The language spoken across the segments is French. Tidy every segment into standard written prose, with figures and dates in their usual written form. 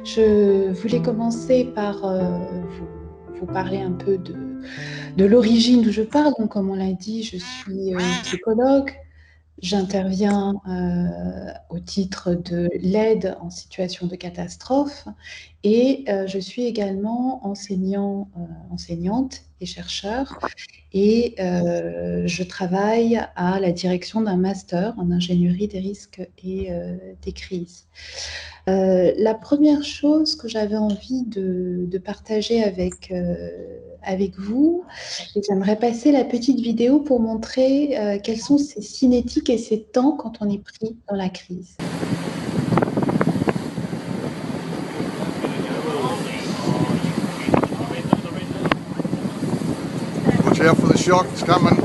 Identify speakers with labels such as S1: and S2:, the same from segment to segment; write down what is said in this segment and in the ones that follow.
S1: Je voulais commencer par vous parler un peu de l'origine d'où je parle. Donc, comme on l'a dit, je suis psychologue. J'interviens au titre de l'aide en situation de catastrophe et je suis également enseignante et chercheur et je travaille à la direction d'un master en ingénierie des risques et des crises. La première chose que j'avais envie de partager avec vous, et j'aimerais passer la petite vidéo pour montrer quels sont ces cinétiques et ces temps quand on est pris dans la crise.
S2: Watch out for the shock, it's coming.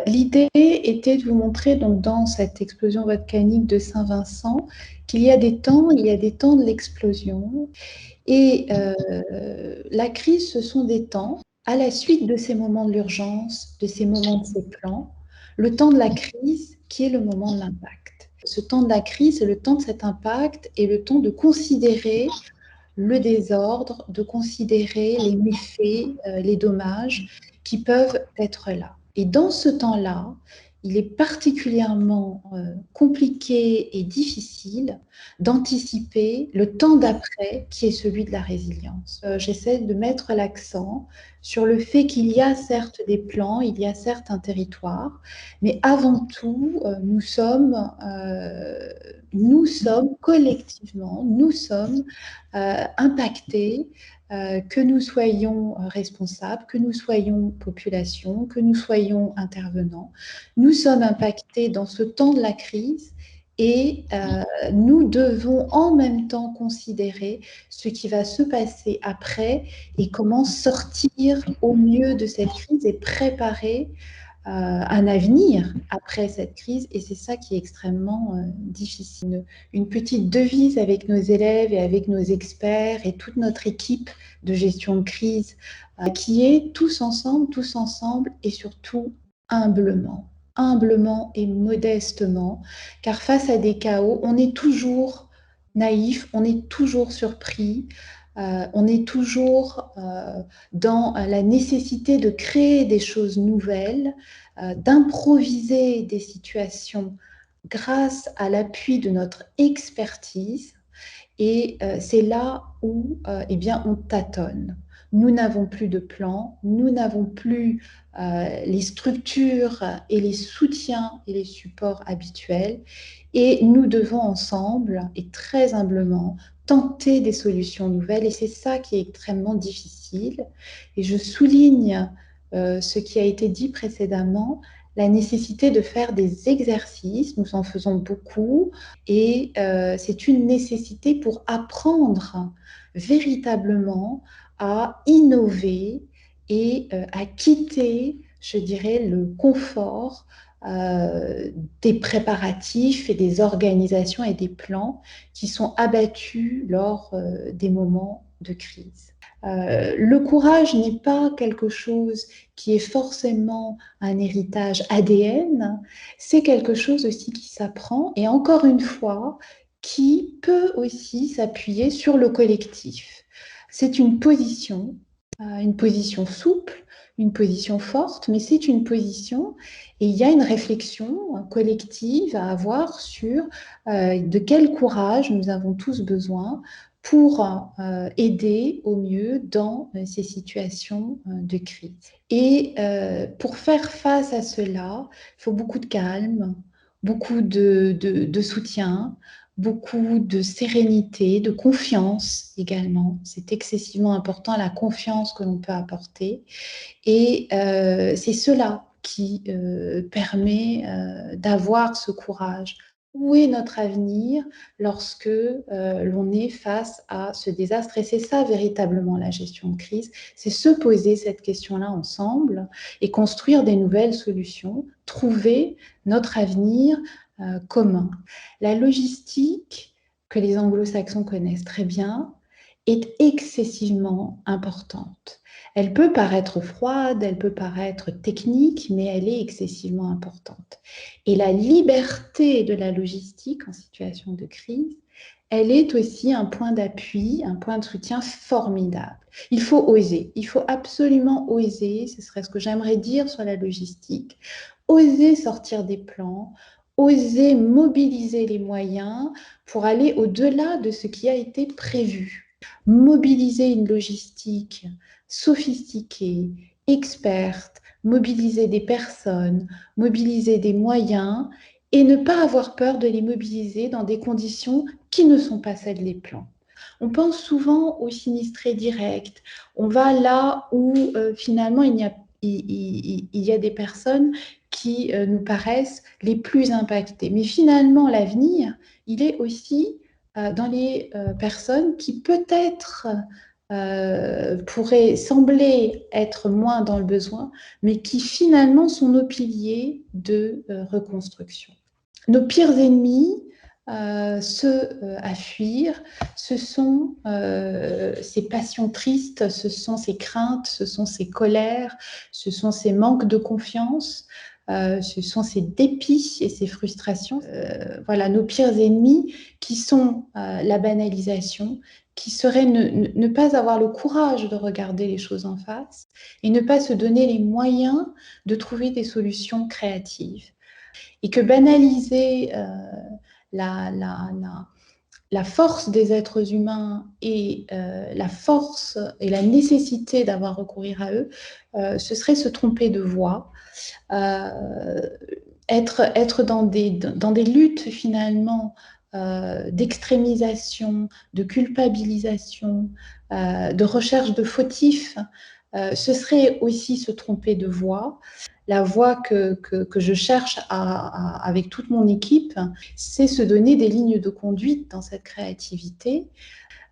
S1: L'idée était de vous montrer donc, dans cette explosion volcanique de Saint-Vincent qu'il y a des temps, de l'explosion. Et la crise, ce sont des temps, à la suite de ces moments de l'urgence, de ces moments de ces plans, le temps de la crise qui est le moment de l'impact. Ce temps de la crise, c'est le temps de cet impact et le temps de considérer le désordre, de considérer les méfaits, les dommages qui peuvent être là. Et dans ce temps-là, il est particulièrement compliqué et difficile d'anticiper le temps d'après qui est celui de la résilience. J'essaie de mettre l'accent sur le fait qu'il y a certes des plans, il y a certes un territoire, mais avant tout, nous sommes collectivement, impactés, que nous soyons responsables, que nous soyons population, que nous soyons intervenants. Nous sommes impactés dans ce temps de la crise et nous devons en même temps considérer ce qui va se passer après et comment sortir au mieux de cette crise et préparer un avenir après cette crise, et c'est ça qui est extrêmement difficile. Une petite devise avec nos élèves et avec nos experts et toute notre équipe de gestion de crise qui est tous ensemble et surtout humblement. Humblement et modestement, car face à des chaos, on est toujours naïf, on est toujours surpris, on est toujours dans la nécessité de créer des choses nouvelles, d'improviser des situations grâce à l'appui de notre expertise. Et c'est là où eh bien, on tâtonne. Nous n'avons plus de plan, nous n'avons plus les structures et les soutiens et les supports habituels. Et nous devons ensemble, et très humblement, tenter des solutions nouvelles. Et c'est ça qui est extrêmement difficile. Et je souligne ce qui a été dit précédemment, la nécessité de faire des exercices. Nous en faisons beaucoup. Et c'est une nécessité pour apprendre véritablement à innover et à quitter, je dirais, le confort des préparatifs et des organisations et des plans qui sont abattus lors des moments de crise. Le courage n'est pas quelque chose qui est forcément un héritage ADN, c'est quelque chose aussi qui s'apprend et encore une fois, qui peut aussi s'appuyer sur le collectif. C'est une position souple, une position forte, mais c'est une position et il y a une réflexion collective à avoir sur de quel courage nous avons tous besoin pour aider au mieux dans ces situations de crise. Et pour faire face à cela, il faut beaucoup de calme, beaucoup de soutien, beaucoup de sérénité, de confiance également. C'est excessivement important, la confiance que l'on peut apporter. Et c'est cela qui permet d'avoir ce courage. Où est notre avenir lorsque l'on est face à ce désastre? Et c'est ça véritablement la gestion de crise, c'est se poser cette question-là ensemble et construire des nouvelles solutions, trouver notre avenir commun. La logistique, que les anglo-saxons connaissent très bien, est excessivement importante. Elle peut paraître froide, elle peut paraître technique, mais elle est excessivement importante. Et la liberté de la logistique en situation de crise, elle est aussi un point d'appui, un point de soutien formidable. Il faut oser, il faut absolument oser, ce serait ce que j'aimerais dire sur la logistique, oser sortir des plans, oser mobiliser les moyens pour aller au-delà de ce qui a été prévu. Mobiliser une logistique sophistiquée, experte, mobiliser des personnes, mobiliser des moyens et ne pas avoir peur de les mobiliser dans des conditions qui ne sont pas celles des plans. On pense souvent aux sinistrés directs. On va là où finalement il y a des personnes qui nous paraissent les plus impactées. Mais finalement, l'avenir, il est aussi dans les personnes qui peut-être pourraient sembler être moins dans le besoin, mais qui finalement sont nos piliers de reconstruction. Nos pires ennemis, ceux à fuir, ce sont ces passions tristes, ce sont ces craintes, ce sont ces colères, ce sont ces manques de confiance, ce sont ces dépits et ces frustrations. Voilà, nos pires ennemis qui sont la banalisation, qui serait ne pas avoir le courage de regarder les choses en face et ne pas se donner les moyens de trouver des solutions créatives. Et que banaliser la force des êtres humains et la force et la nécessité d'avoir recours à eux, ce serait se tromper de voie, être dans des luttes finalement d'extrémisation, de culpabilisation, de recherche de fautifs, ce serait aussi se tromper de voie. La voie que je cherche avec toute mon équipe, c'est se donner des lignes de conduite dans cette créativité,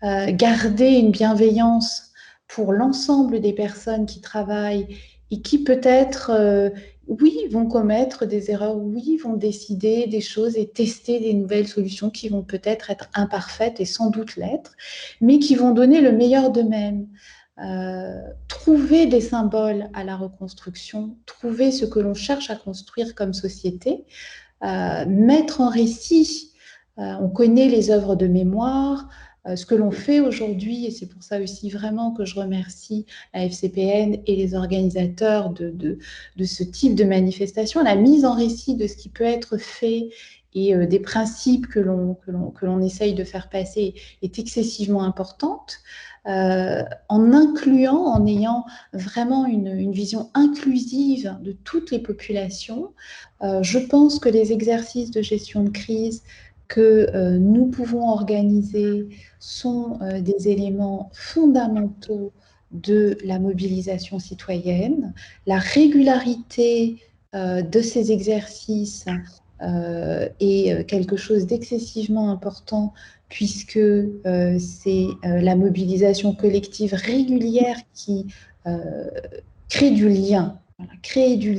S1: garder une bienveillance pour l'ensemble des personnes qui travaillent et qui peut-être, oui, vont commettre des erreurs, oui, vont décider des choses et tester des nouvelles solutions qui vont peut-être être imparfaites et sans doute l'être, mais qui vont donner le meilleur d'eux-mêmes. Trouver des symboles à la reconstruction, trouver ce que l'on cherche à construire comme société, mettre en récit. On connaît les œuvres de mémoire, ce que l'on fait aujourd'hui, et c'est pour ça aussi vraiment que je remercie la FCPN et les organisateurs de ce type de manifestation, la mise en récit de ce qui peut être fait et des principes que l'on essaye de faire passer est excessivement importante. En incluant, en ayant vraiment une vision inclusive de toutes les populations, je pense que les exercices de gestion de crise que nous pouvons organiser sont des éléments fondamentaux de la mobilisation citoyenne. La régularité de ces exercices est quelque chose d'excessivement important puisque c'est la mobilisation collective régulière qui crée du lien. Voilà, créer du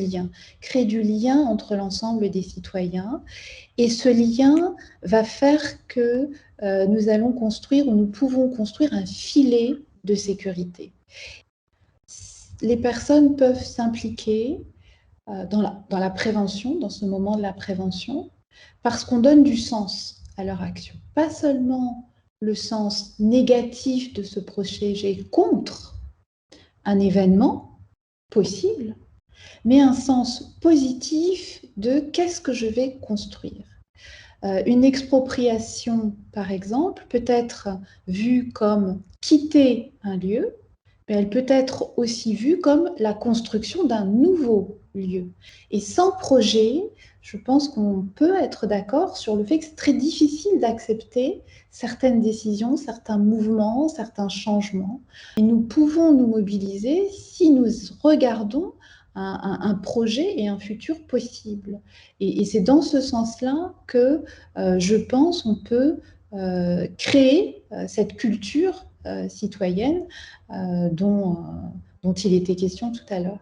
S1: lien entre l'ensemble des citoyens. Et ce lien va faire que nous allons construire ou nous pouvons construire un filet de sécurité. Les personnes peuvent s'impliquer dans la prévention, dans ce moment de la prévention, parce qu'on donne du sens à leur action. Pas seulement le sens négatif de se protéger contre un événement possible, mais un sens positif de qu'est-ce que je vais construire. Une expropriation, par exemple, peut être vue comme quitter un lieu, mais elle peut être aussi vue comme la construction d'un nouveau lieu. Et sans projet, je pense qu'on peut être d'accord sur le fait que c'est très difficile d'accepter certaines décisions, certains mouvements, certains changements. Et nous pouvons nous mobiliser si nous regardons un projet et un futur possible. Et c'est dans ce sens-là que je pense on peut créer cette culture citoyenne dont il était question tout à l'heure.